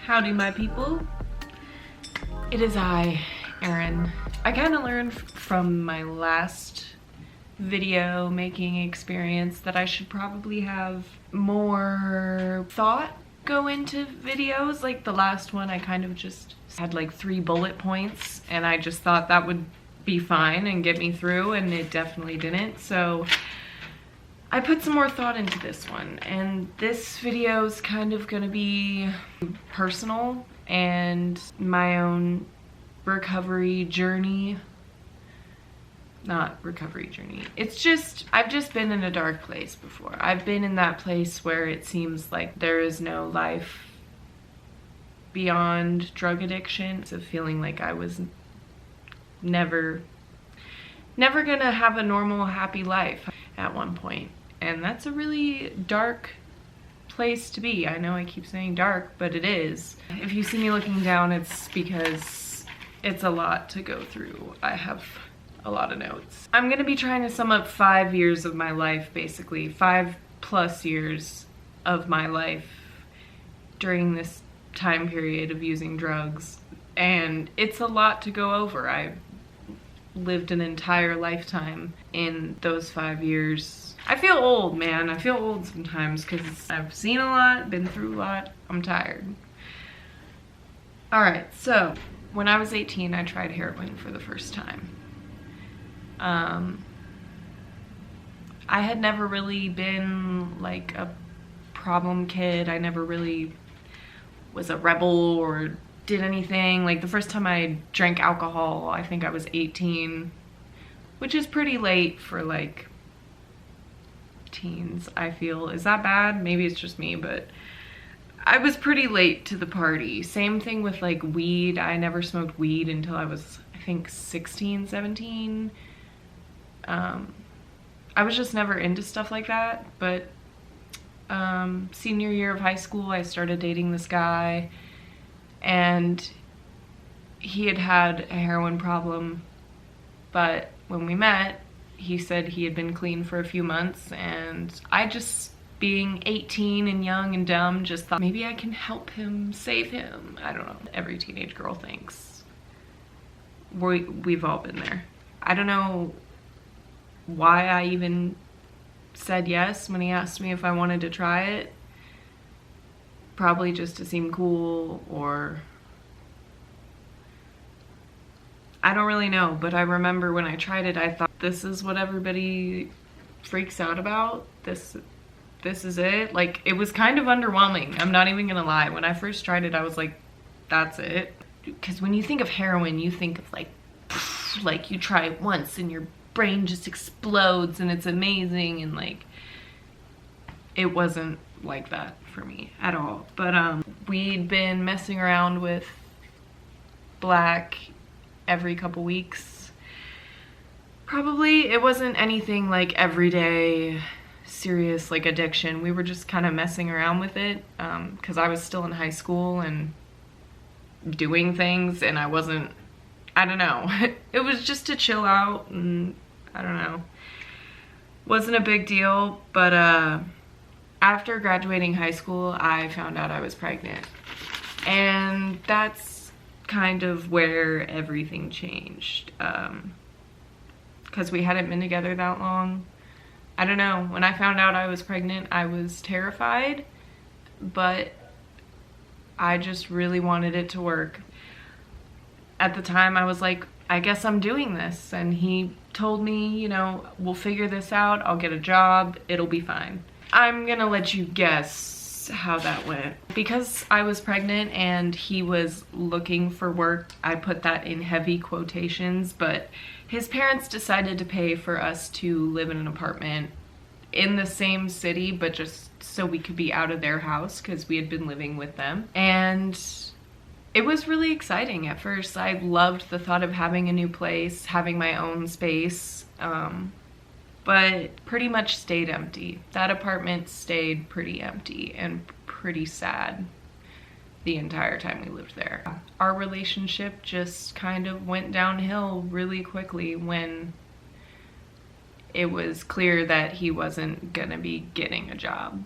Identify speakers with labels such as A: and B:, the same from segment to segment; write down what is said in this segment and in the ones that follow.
A: Howdy, my people. It is I, Erin. I kind of learned from my last video making experience that I should probably have more thought go into videos. Like the last one, I kind of just had like 3 bullet points and I just thought that would be fine and get me through, and it definitely didn't. So I put some more thought into this one, and this video is kind of gonna be personal and my own recovery journey. Not recovery journey. It's just, I've just been in a dark place before. I've been in that place where it seems like there is no life beyond drug addiction. It's a feeling like I was never gonna have a normal, happy life at one point. And that's a really dark place to be. I know I keep saying dark, but it is. If you see me looking down, it's because it's a lot to go through. I have a lot of notes. I'm gonna be trying to sum up 5 years of my life, basically. 5+ years of my life during this time period of using drugs. And it's a lot to go over. I lived an entire lifetime in those 5 years. I feel old, man. I feel old sometimes because I've seen a lot, been through a lot. I'm tired. All right, so when I was 18, I tried heroin for the first time. I had never really been like a problem kid. I never really was a rebel or did anything. Like the first time I drank alcohol, I think I was 18, which is pretty late for like teens, I feel. Is that bad? Maybe it's just me, but I was pretty late to the party. Same thing with like weed. I never smoked weed until I was, I think, 16, 17. I was just never into stuff like that, but senior year of high school, I started dating this guy, and he had a heroin problem, but when we met, he said he had been clean for a few months, and I just, being 18 and young and dumb, just thought maybe I can help him, save him. I don't know. Every teenage girl thinks. We've all been there. I don't know why I even said yes when he asked me if I wanted to try it. Probably just to seem cool, or I don't really know, but I remember when I tried it, I thought, this is what everybody freaks out about. This is it. Like, it was kind of underwhelming. I'm not even gonna lie. When I first tried it, I was like, that's it. Because when you think of heroin, you think of like you try it once and your brain just explodes and it's amazing, and like, it wasn't like that for me at all. But we'd been messing around with black every couple weeks. Probably. It wasn't anything like everyday serious like addiction. We were just kind of messing around with it because I was still in high school and doing things, and I don't know. It was just to chill out, and I don't know. Wasn't a big deal, but after graduating high school, I found out I was pregnant. And that's kind of where everything changed. Because we hadn't been together that long. I don't know. When I found out I was pregnant, I was terrified, but I just really wanted it to work. At the time, I was like, I guess I'm doing this. And he told me, you know, we'll figure this out. I'll get a job. It'll be fine. I'm gonna let you guess how that went. Because I was pregnant and he was looking for work, I put that in heavy quotations, but his parents decided to pay for us to live in an apartment in the same city, but just so we could be out of their house because we had been living with them. And it was really exciting at first. I loved the thought of having a new place, having my own space, but pretty much stayed empty. That apartment stayed pretty empty and pretty sad the entire time we lived there. Our relationship just kind of went downhill really quickly when it was clear that he wasn't gonna be getting a job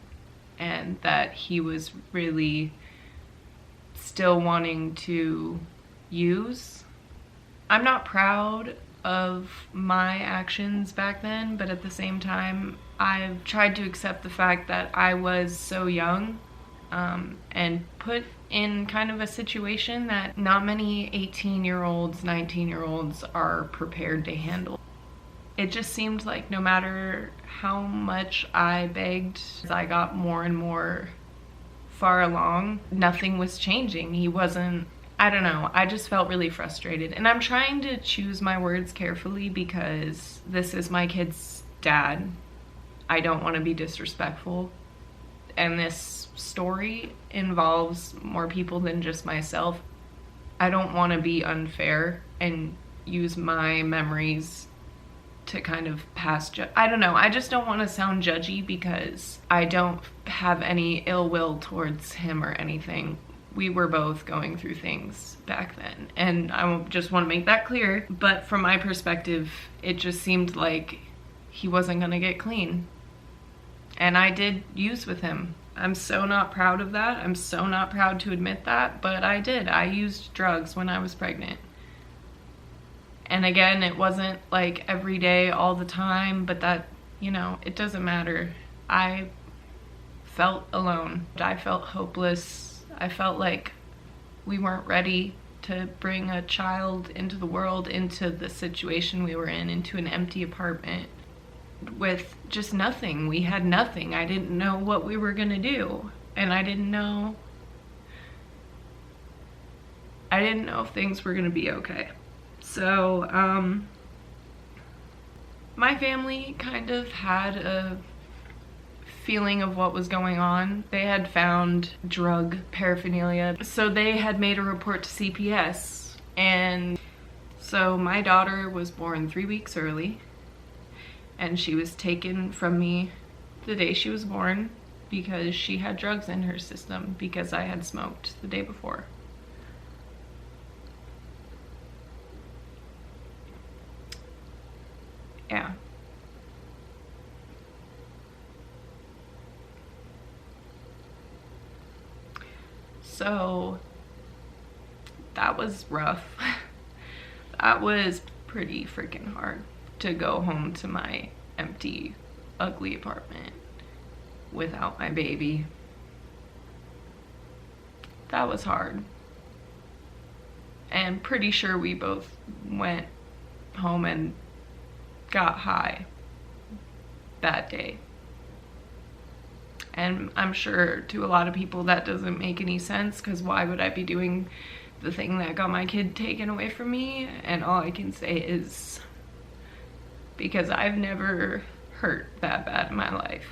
A: and that he was really still wanting to use. I'm not proud of my actions back then, but at the same time, I've tried to accept the fact that I was so young and put in kind of a situation that not many 18-year-olds, 19-year-olds are prepared to handle. It just seemed like no matter how much I begged, as I got more and more far along, nothing was changing. He wasn't, I don't know, I just felt really frustrated. And I'm trying to choose my words carefully because this is my kid's dad. I don't want to be disrespectful. And this story involves more people than just myself. I don't want to be unfair and use my memories to kind of I don't know, I just don't want to sound judgy because I don't have any ill will towards him or anything. We were both going through things back then, and I just want to make that clear. But from my perspective, it just seemed like he wasn't gonna get clean. And I did use with him. I'm so not proud of that. I'm so not proud to admit that, but I did. I used drugs when I was pregnant. And again, it wasn't like every day, all the time, but that, you know, it doesn't matter. I felt alone. I felt hopeless. I felt like we weren't ready to bring a child into the world, into the situation we were in, into an empty apartment with just nothing. We had nothing. I didn't know what we were gonna do. And I didn't know if things were gonna be okay. So, my family kind of had a feeling of what was going on. They had found drug paraphernalia, so they had made a report to CPS. And so my daughter was born 3 weeks early, and she was taken from me the day she was born because she had drugs in her system because I had smoked the day before. Yeah. So that was rough. That was pretty freaking hard to go home to my empty, ugly apartment without my baby. That was hard. And pretty sure we both went home and got high that day. And I'm sure to a lot of people that doesn't make any sense, because why would I be doing the thing that got my kid taken away from me? And all I can say is because I've never hurt that bad in my life.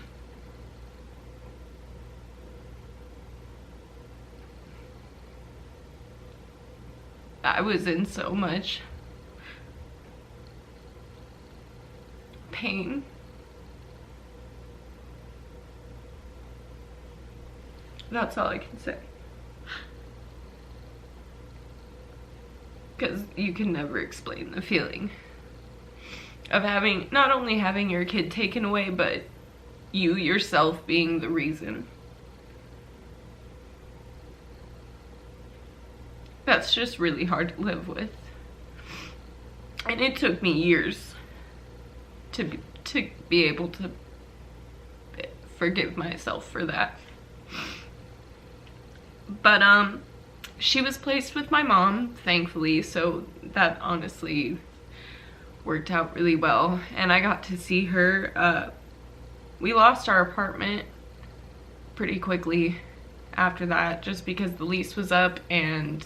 A: I was in so much pain. That's all I can say. Because you can never explain the feeling of having, not only having your kid taken away, but you yourself being the reason. That's just really hard to live with. And it took me years to be able to forgive myself for that. But she was placed with my mom, thankfully, so that honestly worked out really well. And I got to see her. We lost our apartment pretty quickly after that, just because the lease was up and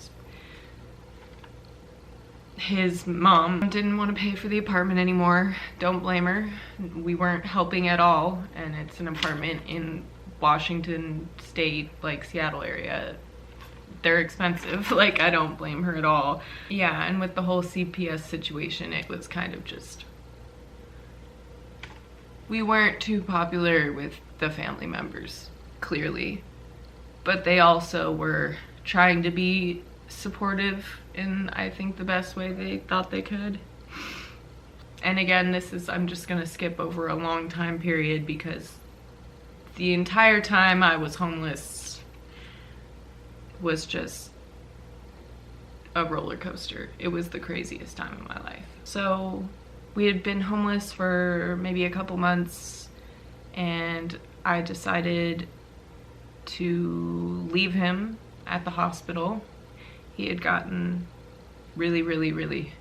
A: his mom didn't want to pay for the apartment anymore. Don't blame her. We weren't helping at all, and it's an apartment in Washington State, like Seattle area. They're expensive. Like, I don't blame her at all. Yeah, and with the whole CPS situation, it was kind of just, we weren't too popular with the family members, clearly, but they also were trying to be supportive in, I think, the best way they thought they could. And again, I'm just gonna skip over a long time period because the entire time I was homeless was just a roller coaster. It was the craziest time of my life. So we had been homeless for maybe a couple months, and I decided to leave him at the hospital. He had gotten really, really, really,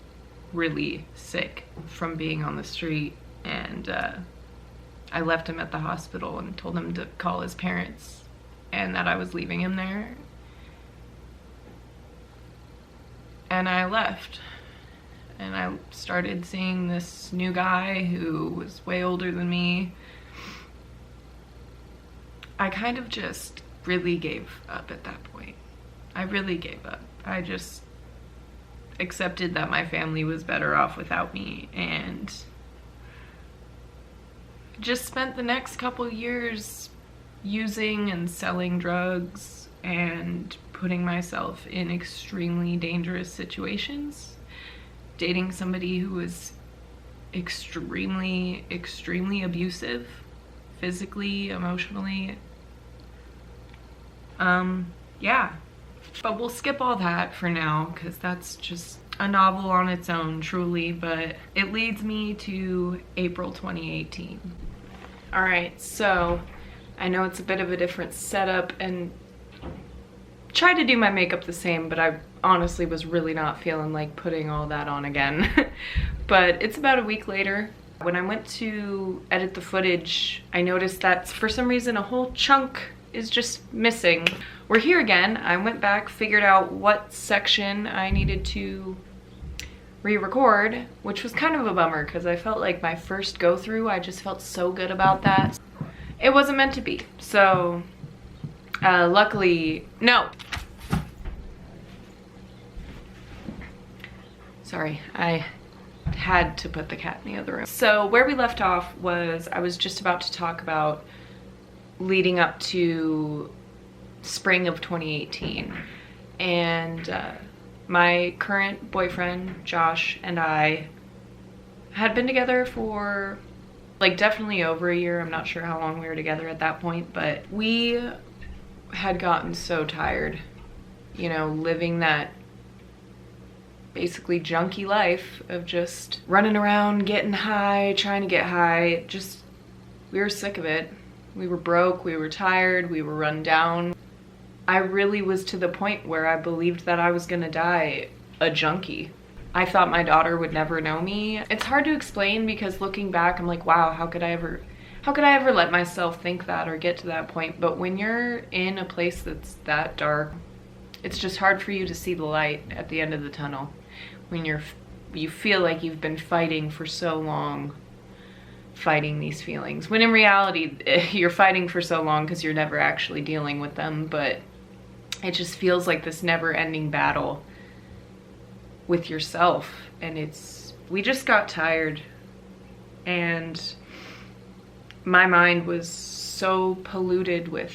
A: really sick from being on the street, and I left him at the hospital and told him to call his parents and that I was leaving him there. And I left. And I started seeing this new guy who was way older than me. I kind of just really gave up at that point. I really gave up. I just accepted that my family was better off without me, and just spent the next couple years using and selling drugs and putting myself in extremely dangerous situations, dating somebody who was extremely, extremely abusive, physically, emotionally. Yeah. But we'll skip all that for now, because that's just a novel on its own, truly. But it leads me to April 2018. All right, so I know it's a bit of a different setup, and tried to do my makeup the same, but I honestly was really not feeling like putting all that on again. But it's about a week later. When I went to edit the footage, I noticed that for some reason a whole chunk is just missing. We're here again. I went back, figured out what section I needed to re-record, which was kind of a bummer because I felt like my first go through, I just felt so good about that. It wasn't meant to be. So luckily, no. Sorry, I had to put the cat in the other room. So where we left off was I was just about to talk about leading up to spring of 2018, and my current boyfriend Josh and I had been together for like definitely over a year. I'm not sure how long we were together at that point, but we had gotten so tired, you know, living that basically junky life of just running around, getting high, trying to get high. Just, we were sick of it. We were broke, we were tired, we were run down. I really was to the point where I believed that I was gonna die a junkie. I thought my daughter would never know me. It's hard to explain because looking back, I'm like, wow, how could I ever let myself think that or get to that point? But when you're in a place that's that dark, it's just hard for you to see the light at the end of the tunnel. When you feel like you've been fighting for so long, fighting these feelings, when in reality you're fighting for so long because you're never actually dealing with them, but it just feels like this never-ending battle with yourself. And we just got tired, and my mind was so polluted with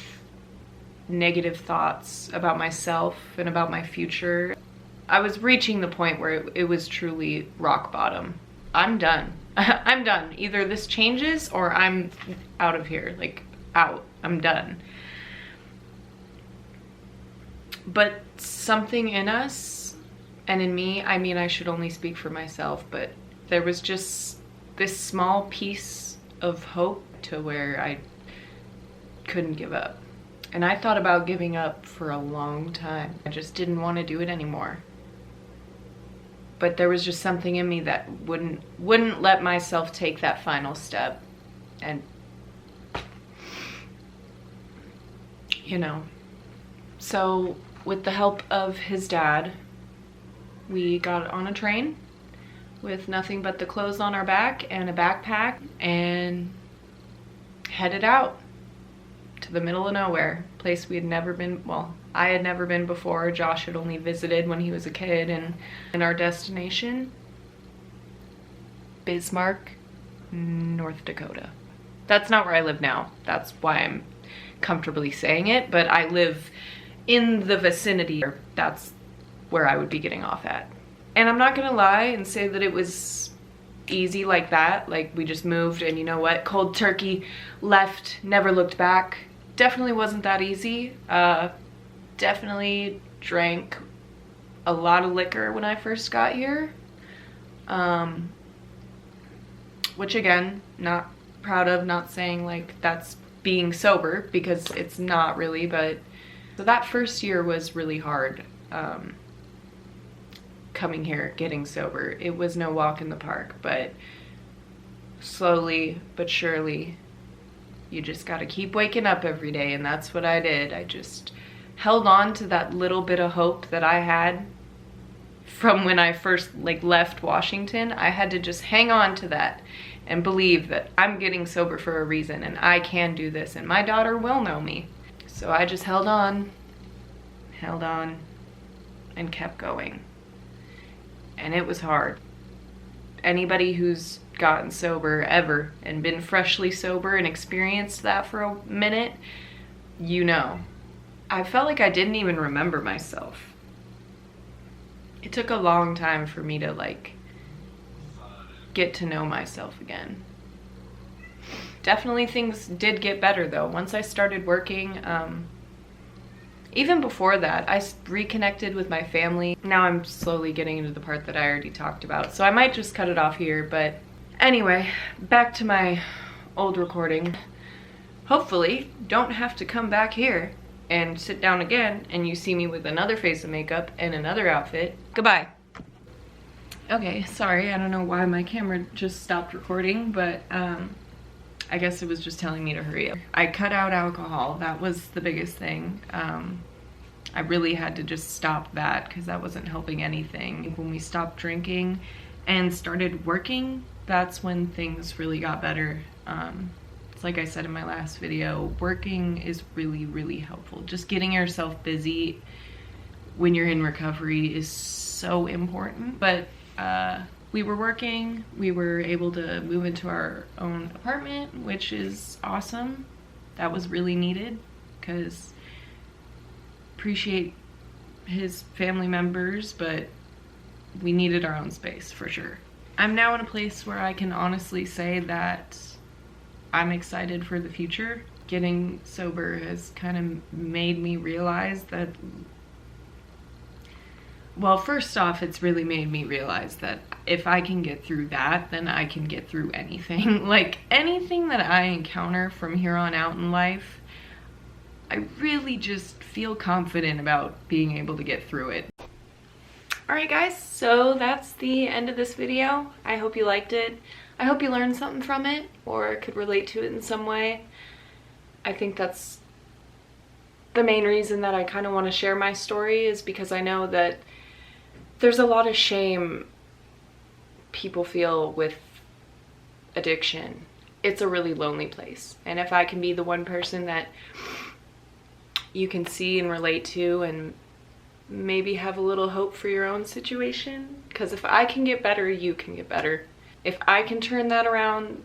A: negative thoughts about myself and about my future. I was reaching the point where it was truly rock bottom. I'm done. I'm done. Either this changes or I'm out of here, like out. I'm done. But something in us, and in me, I mean, I should only speak for myself, but there was just this small piece of hope to where I couldn't give up. And I thought about giving up for a long time. I just didn't want to do it anymore. But there was just something in me that wouldn't let myself take that final step. And, you know, so with the help of his dad, we got on a train with nothing but the clothes on our back and a backpack and headed out to the middle of nowhere, place we had never been. Well, I had never been before. Josh had only visited when he was a kid. And our destination, Bismarck, North Dakota. That's not where I live now. That's why I'm comfortably saying it, but I live in the vicinity. That's where I would be getting off at. And I'm not gonna lie and say that it was easy like that. Like, we just moved and you know what, cold turkey, left, never looked back. Definitely wasn't that easy. Definitely drank a lot of liquor when I first got here. Which again, not proud of, not saying like that's being sober, because it's not really, but so that first year was really hard. Coming here, getting sober. It was no walk in the park, but slowly but surely, you just gotta keep waking up every day, and that's what I did. I just held on to that little bit of hope that I had from when I first like left Washington. I had to just hang on to that and believe that I'm getting sober for a reason and I can do this and my daughter will know me. So I just held on, and kept going. And it was hard. Anybody who's gotten sober ever and been freshly sober and experienced that for a minute, you know. I felt like I didn't even remember myself. It took a long time for me to like get to know myself again. Definitely things did get better though. Once I started working, even before that, I reconnected with my family. Now I'm slowly getting into the part that I already talked about, so I might just cut it off here, but anyway, back to my old recording. Hopefully, don't have to come back here and sit down again and you see me with another face of makeup and another outfit. Goodbye. Okay, sorry, I don't know why my camera just stopped recording, but I guess it was just telling me to hurry up. I cut out alcohol, that was the biggest thing. I really had to just stop that because that wasn't helping anything. When we stopped drinking and started working, that's when things really got better. It's like I said in my last video, working is really, really helpful. Just getting yourself busy when you're in recovery is so important. But we were working, we were able to move into our own apartment, which is awesome. That was really needed because appreciate his family members, but we needed our own space for sure. I'm now in a place where I can honestly say that I'm excited for the future. Getting sober has kind of made me realize that, well, first off, it's really made me realize that if I can get through that, then I can get through anything. Like anything that I encounter from here on out in life, I really just feel confident about being able to get through it. Alright guys, so that's the end of this video. I hope you liked it. I hope you learned something from it or could relate to it in some way. I think that's the main reason that I kind of want to share my story, is because I know that there's a lot of shame people feel with addiction. It's a really lonely place. And if I can be the one person that you can see and relate to and maybe have a little hope for your own situation, because if I can get better, you can get better. If I can turn that around,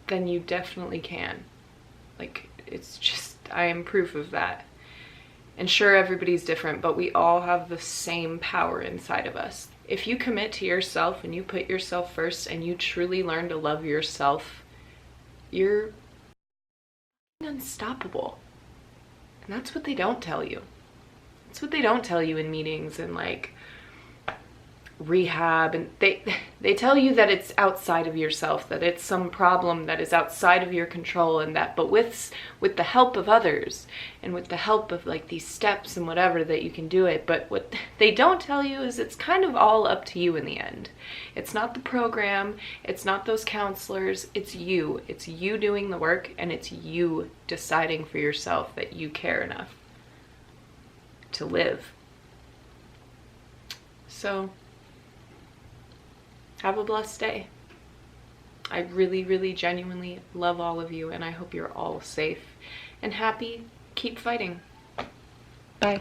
A: then you definitely can. Like, it's just, I am proof of that. And sure, everybody's different, but we all have the same power inside of us. If you commit to yourself and you put yourself first and you truly learn to love yourself, you're unstoppable. And that's what they don't tell you. That's what they don't tell you in meetings and like rehab, and they tell you that it's outside of yourself, that it's some problem that is outside of your control, and that but with the help of others and with the help of like these steps and whatever, that you can do it. But what they don't tell you is it's kind of all up to you in the end. It's not the program, it's not those counselors, it's you doing the work, and it's you deciding for yourself that you care enough to live. So have a blessed day. I really, really genuinely love all of you, and I hope you're all safe and happy. Keep fighting. Bye.